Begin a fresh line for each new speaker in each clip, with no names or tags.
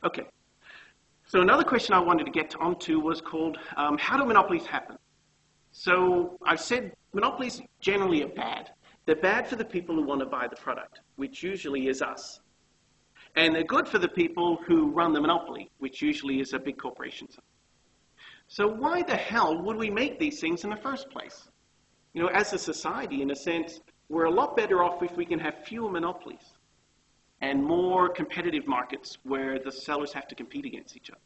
Okay, so another question I wanted to get onto was called, how do monopolies happen? So I've said monopolies generally are bad. They're bad for the people who want to buy the product, which usually is us. And they're good for the people who run the monopoly, which usually is a big corporation. So why the hell would we make these things in the first place? You know, as a society, in a sense, we're a lot better off if we can have fewer monopolies and more competitive markets where the sellers have to compete against each other.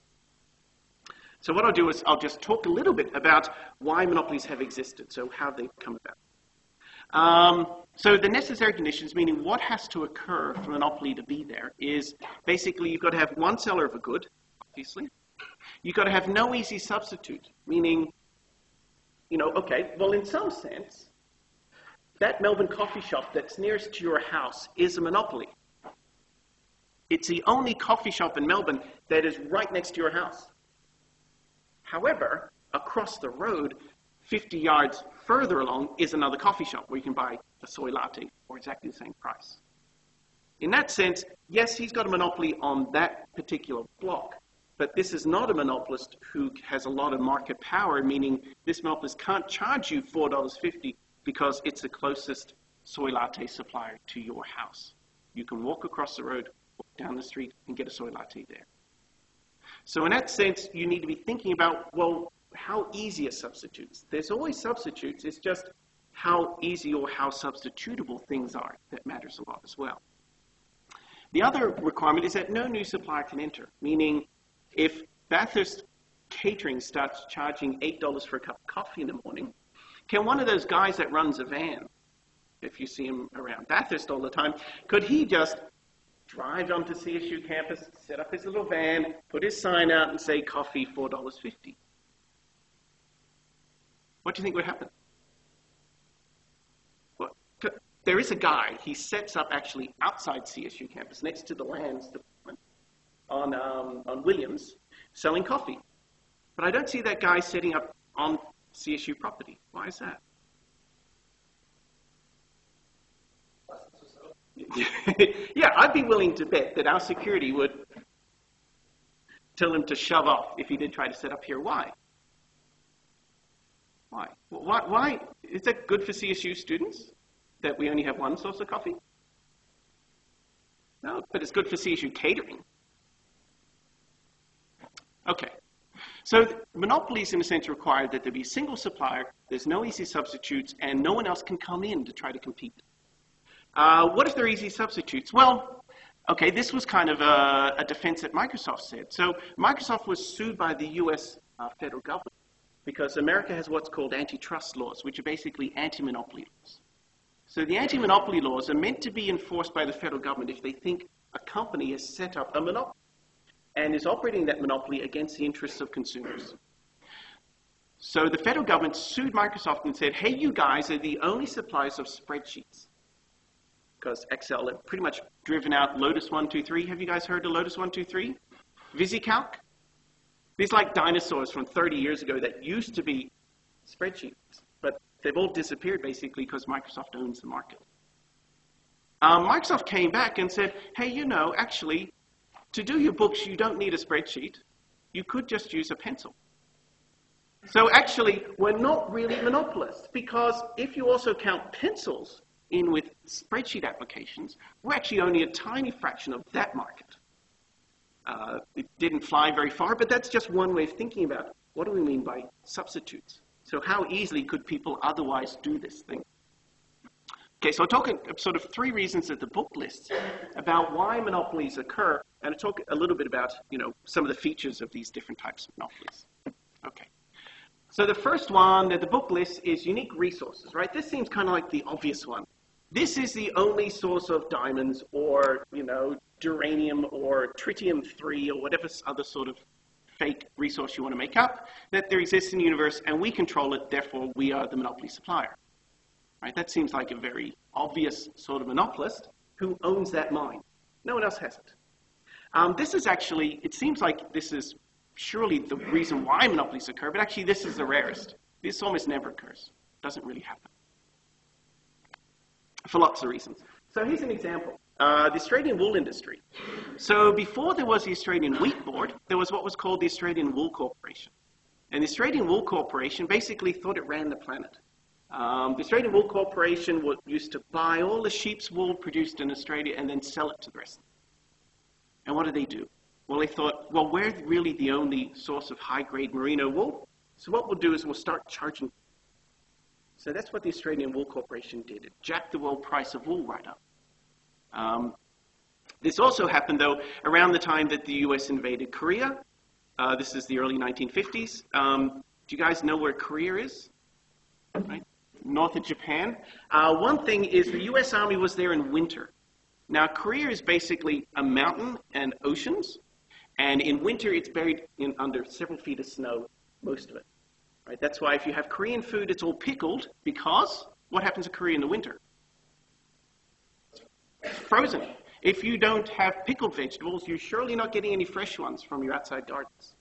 So what I'll do is I'll just talk a little bit about why monopolies have existed, so how they've come about. So the necessary conditions, meaning what has to occur for a monopoly to be there, is basically you've got to have one seller of a good, obviously. You've got to have no easy substitute, meaning, you know, okay, well, in some sense, that Melbourne coffee shop that's nearest to your house is a monopoly. It's the only coffee shop in Melbourne that is right next to your house. However, across the road, 50 yards further along is another coffee shop where you can buy a soy latte for exactly the same price. In that sense, yes, he's got a monopoly on that particular block, but this is not a monopolist who has a lot of market power, meaning this monopolist can't charge you $4.50 because it's the closest soy latte supplier to your house. You can walk across the road, walk down the street, and get a soy latte there. So in that sense, you need to be thinking about, well, how easy are substitutes? There's always substitutes. It's just how easy or how substitutable things are that matters a lot as well. The other requirement is that no new supplier can enter, meaning if Bathurst Catering starts charging $8 for a cup of coffee in the morning, can one of those guys that runs a van, if you see him around Bathurst all the time, could he just drive onto CSU campus, set up his little van, put his sign out and say coffee $4.50? What do you think would happen? Well, there is a guy, he sets up actually outside CSU campus next to the lands department on Williams selling coffee. But I don't see that guy setting up on CSU property. Why is that? Yeah, I'd be willing to bet that our security would tell him to shove off if he did try to set up here. Why? Why? Is that good for CSU students, that we only have one source of coffee? No, but it's good for CSU catering. Okay. So monopolies, in a sense, require that there be a single supplier, there's no easy substitutes, and no one else can come in to try to compete. What if they're easy substitutes? Well, okay, this was kind of a defense that Microsoft said. So Microsoft was sued by the US federal government because America has what's called antitrust laws, which are basically anti-monopoly laws. So the anti-monopoly laws are meant to be enforced by the federal government if they think a company has set up a monopoly and is operating that monopoly against the interests of consumers. So the federal government sued Microsoft and said, hey, you guys are the only suppliers of spreadsheets. Because Excel had pretty much driven out Lotus 1-2-3. Have you guys heard of Lotus 1-2-3? VisiCalc? These like dinosaurs from 30 years ago that used to be spreadsheets, but they've all disappeared basically because Microsoft owns the market. Microsoft came back and said, hey, you know, actually, to do your books, you don't need a spreadsheet. You could just use a pencil. So actually, we're not really monopolists, because if you also count pencils in with spreadsheet applications, we're actually only a tiny fraction of that market. It didn't fly very far, but that's just one way of thinking about it. What do we mean by substitutes? So how easily could people otherwise do this thing? Okay, so I'll talk sort of three reasons that the book lists about why monopolies occur, and I'll talk a little bit about, you know, some of the features of these different types of monopolies. Okay. So the first one that the book lists is unique resources, right? This seems kind of like the obvious one. This is the only source of diamonds or, you know, duranium or tritium-3 or whatever other sort of fake resource you want to make up that there exists in the universe, and we control it, therefore we are the monopoly supplier. Right? That seems like a very obvious sort of monopolist who owns that mine. No one else has it. This is actually, it seems like this is surely the reason why monopolies occur, but actually this is the rarest. This almost never occurs. It doesn't really happen. For lots of reasons. So here's an example. The Australian wool industry. So before there was the Australian Wheat Board, there was what was called the Australian Wool Corporation. And the Australian Wool Corporation basically thought it ran the planet. The Australian Wool Corporation used to buy all the sheep's wool produced in Australia and then sell it to the rest. And what did they do? Well, they thought, well, we're really the only source of high-grade merino wool. So what we'll do is we'll start charging. So that's what the Australian Wool Corporation did. It jacked the world price of wool right up. This also happened, though, around the time that the U.S. invaded Korea. This is the early 1950s. Do you guys know where Korea is? Right? North of Japan. One thing is the U.S. Army was there in winter. Now, Korea is basically a mountain and oceans, and in winter it's buried under several feet of snow, most of it. Right? That's why if you have Korean food, it's all pickled, because what happens to Korea in the winter? It's frozen. If you don't have pickled vegetables, you're surely not getting any fresh ones from your outside gardens.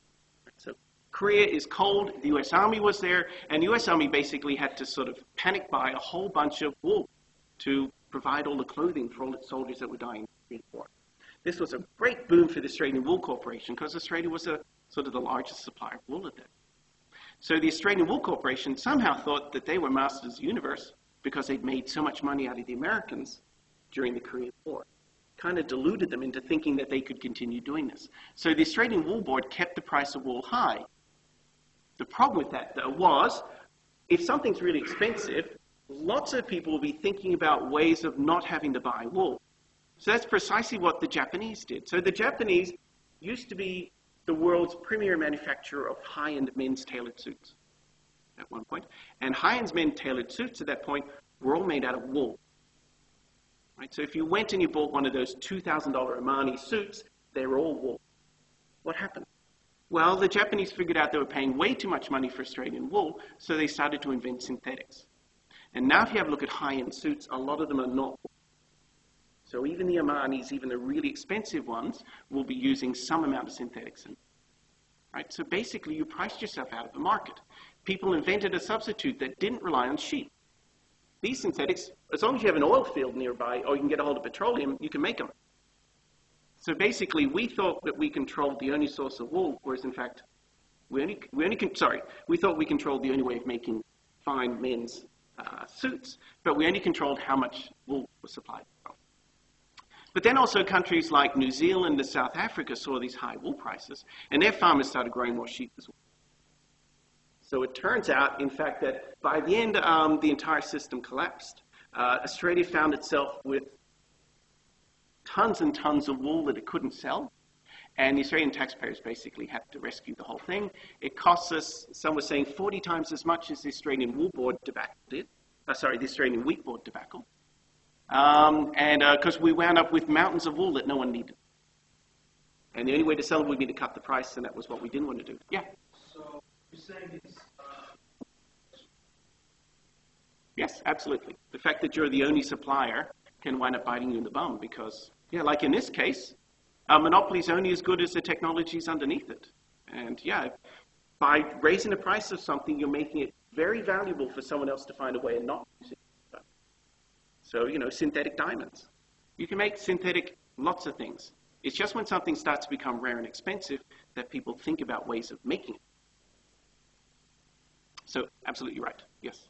Right? So Korea is cold, the U.S. Army was there, and the U.S. Army basically had to sort of panic buy a whole bunch of wool to provide all the clothing for all its soldiers that were dying in the war. This was a great boom for the Australian Wool Corporation because Australia was sort of the largest supplier of wool at that. So the Australian Wool Corporation somehow thought that they were masters of the universe because they'd made so much money out of the Americans during the Korean War. Kind of deluded them into thinking that they could continue doing this. So the Australian Wool Board kept the price of wool high. The problem with that, though, was if something's really expensive, lots of people will be thinking about ways of not having to buy wool. So that's precisely what the Japanese did. So the Japanese used to be the world's premier manufacturer of high-end men's tailored suits at one point. And high-end men's tailored suits at that point were all made out of wool. Right? So if you went and you bought one of those $2,000 Armani suits, they were all wool. What happened? Well, the Japanese figured out they were paying way too much money for Australian wool, so they started to invent synthetics. And now if you have a look at high-end suits, a lot of them are not wool. So even the Armanis, even the really expensive ones, will be using some amount of synthetics in them. Right? So basically, you priced yourself out of the market. People invented a substitute that didn't rely on sheep. These synthetics, as long as you have an oil field nearby or you can get a hold of petroleum, you can make them. So basically, we thought that we controlled the only source of wool, whereas in fact, we thought we controlled the only way of making fine men's suits, but we only controlled how much wool was supplied from. But then also countries like New Zealand and South Africa saw these high wool prices, and their farmers started growing more sheep as well. So it turns out, in fact, that by the end, the entire system collapsed. Australia found itself with tons and tons of wool that it couldn't sell, and the Australian taxpayers basically had to rescue the whole thing. It costs us, some were saying, 40 times as much as the Australian Wool Board debacle did. The Australian Wheat Board debacle. Because we wound up with mountains of wool that no one needed. And the only way to sell it would be to cut the price, and that was what we didn't want to do. Yeah?
So you're saying it's...
Yes, absolutely. The fact that you're the only supplier can wind up biting you in the bum because, yeah, like in this case, a monopoly is only as good as the technologies underneath it. And yeah, by raising the price of something, you're making it very valuable for someone else to find a way of not using it. So, synthetic diamonds. You can make synthetic lots of things. It's just when something starts to become rare and expensive that people think about ways of making it. So, absolutely right. Yes.